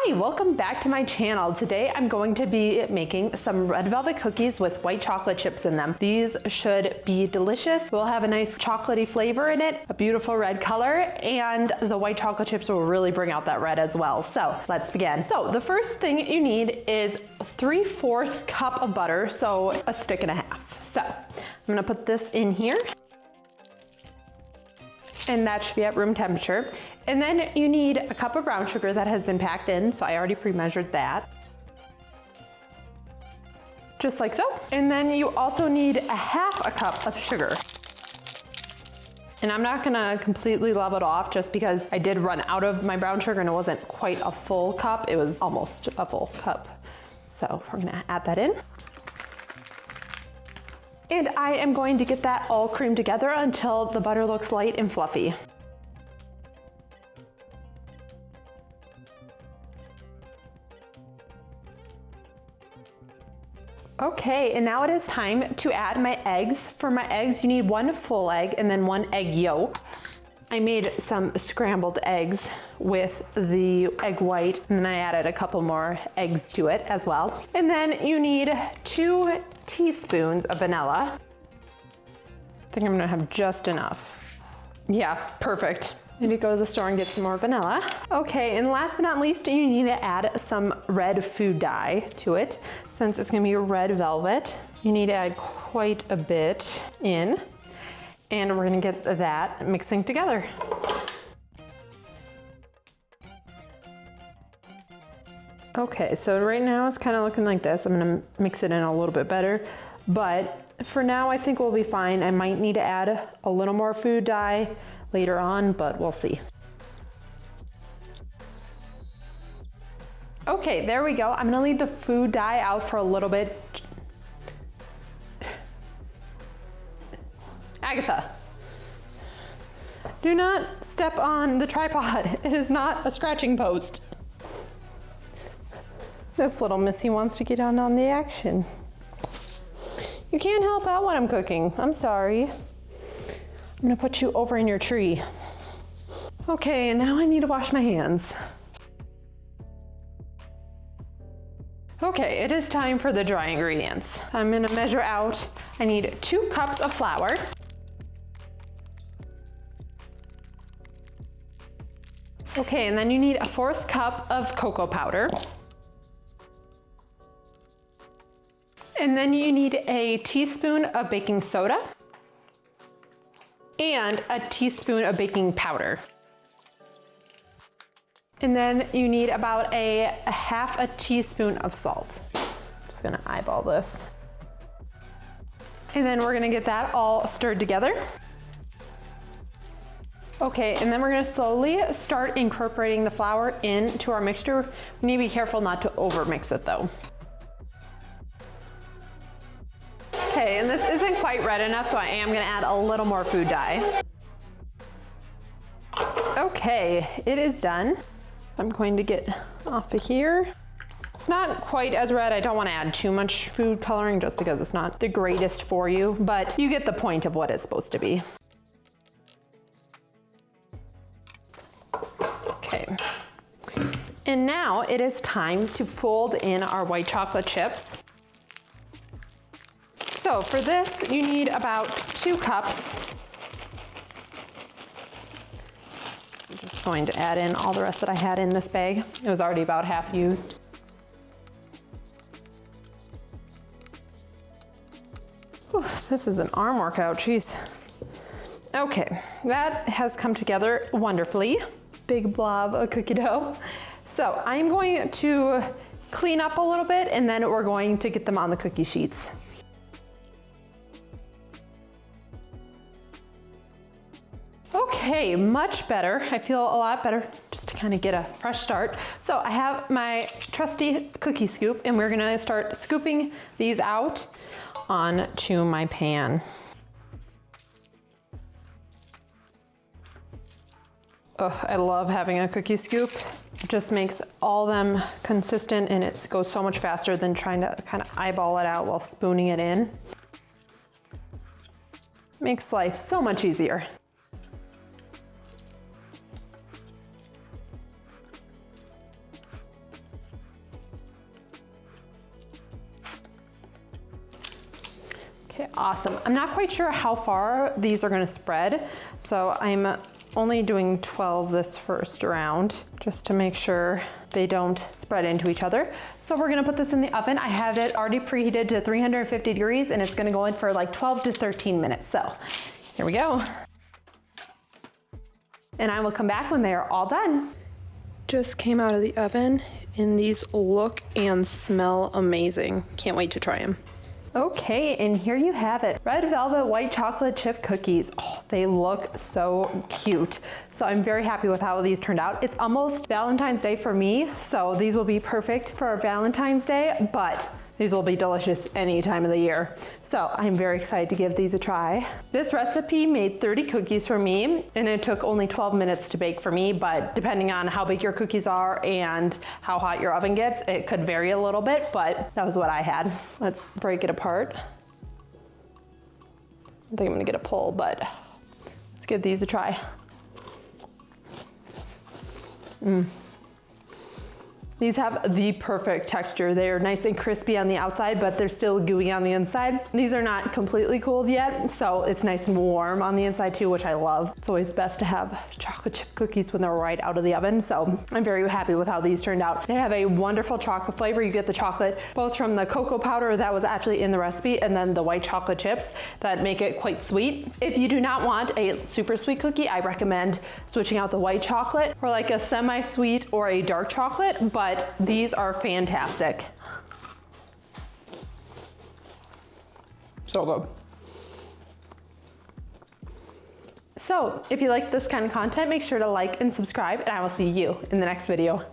Hi, welcome back to my channel. Today I'm going to be making some red velvet cookies with white chocolate chips in them. These should be delicious. We'll have a nice chocolatey flavor in it, a beautiful red color, and the white chocolate chips will really bring out that red as well. So let's begin. So the first thing you need is 3/4 cup of butter, so a stick and a half. So I'm gonna put this in here. And that should be at room temperature. And then you need a cup of brown sugar that has been packed in, so I already pre-measured that. Just like so. And then you also need a half a cup of sugar. And I'm not gonna completely level it off just because I did run out of my brown sugar and it wasn't quite a full cup, it was almost a full cup. So we're gonna add that in. And I am going to get that all creamed together until the butter looks light and fluffy. Okay, and now it is time to add my eggs. For my eggs, you need 1 full egg and then 1 egg yolk. I made some scrambled eggs with the egg white, and then I added a couple more eggs to it as well. And then you need 2 teaspoons of vanilla. I think I'm gonna have just enough. Yeah, perfect. I need to go to the store and get some more vanilla. Okay, and last but not least, you need to add some red food dye to it. Since it's gonna be red velvet, you need to add quite a bit in. And we're gonna get that mixing together. Okay, so right now it's kind of looking like this. I'm gonna mix it in a little bit better, but for now I think we'll be fine. I might need to add a little more food dye later on, but we'll see. Okay, there we go. I'm gonna leave the food dye out for a little bit. Agatha, do not step on the tripod. It is not a scratching post. This little missy wants to get on the action. You can't help out when I'm cooking. I'm sorry. I'm gonna put you over in your tree. Okay, and now I need to wash my hands. Okay, it is time for the dry ingredients. I'm gonna measure out. I need 2 cups of flour. Okay, and then you need a 1/4 cup of cocoa powder. And then you need a teaspoon of baking soda and a teaspoon of baking powder. And then you need about a half a teaspoon of salt. Just gonna eyeball this. And then we're gonna get that all stirred together. Okay, and then we're gonna slowly start incorporating the flour into our mixture. We need to be careful not to overmix it though. Okay, and this isn't quite red enough, so I am gonna add a little more food dye. Okay, it is done. I'm going to get off of here. It's not quite as red. I don't wanna add too much food coloring just because it's not the greatest for you, but you get the point of what it's supposed to be. Okay, and now it is time to fold in our white chocolate chips. So for this, you need about 2 cups. I'm just going to add in all the rest that I had in this bag. It was already about half used. Whew, this is an arm workout, jeez. Okay, that has come together wonderfully. Big blob of cookie dough. So I'm going to clean up a little bit and then we're going to get them on the cookie sheets. Okay, much better. I feel a lot better just to kind of get a fresh start. So I have my trusty cookie scoop and we're gonna start scooping these out onto my pan. Oh, I love having a cookie scoop. It just makes all them consistent and it goes so much faster than trying to kind of eyeball it out while spooning it in. Makes life so much easier. Awesome. I'm not quite sure how far these are gonna spread, so I'm only doing 12 this first round, just to make sure they don't spread into each other. So we're gonna put this in the oven. I have it already preheated to 350 degrees, and it's gonna go in for like 12 to 13 minutes. So here we go. And I will come back when they are all done. Just came out of the oven, and these look and smell amazing. Can't wait to try them. Okay, and here you have it. Red velvet white chocolate chip cookies. Oh, they look so cute. So I'm very happy with how these turned out. It's almost Valentine's Day for me, so these will be perfect for Valentine's Day, but these will be delicious any time of the year. So I'm very excited to give these a try. This recipe made 30 cookies for me, and it took only 12 minutes to bake for me, but depending on how big your cookies are and how hot your oven gets, it could vary a little bit, but that was what I had. Let's break it apart. I think I'm gonna get a pull, but let's give these a try. These have the perfect texture. They are nice and crispy on the outside, but they're still gooey on the inside. These are not completely cooled yet, so it's nice and warm on the inside too, which I love. It's always best to have chocolate chip cookies when they're right out of the oven, so I'm very happy with how these turned out. They have a wonderful chocolate flavor. You get the chocolate both from the cocoa powder that was actually in the recipe and then the white chocolate chips that make it quite sweet. If you do not want a super sweet cookie, I recommend switching out the white chocolate for like a semi-sweet or a dark chocolate, but these are fantastic. So good. So if you like this kind of content, make sure to like and subscribe, and I will see you in the next video.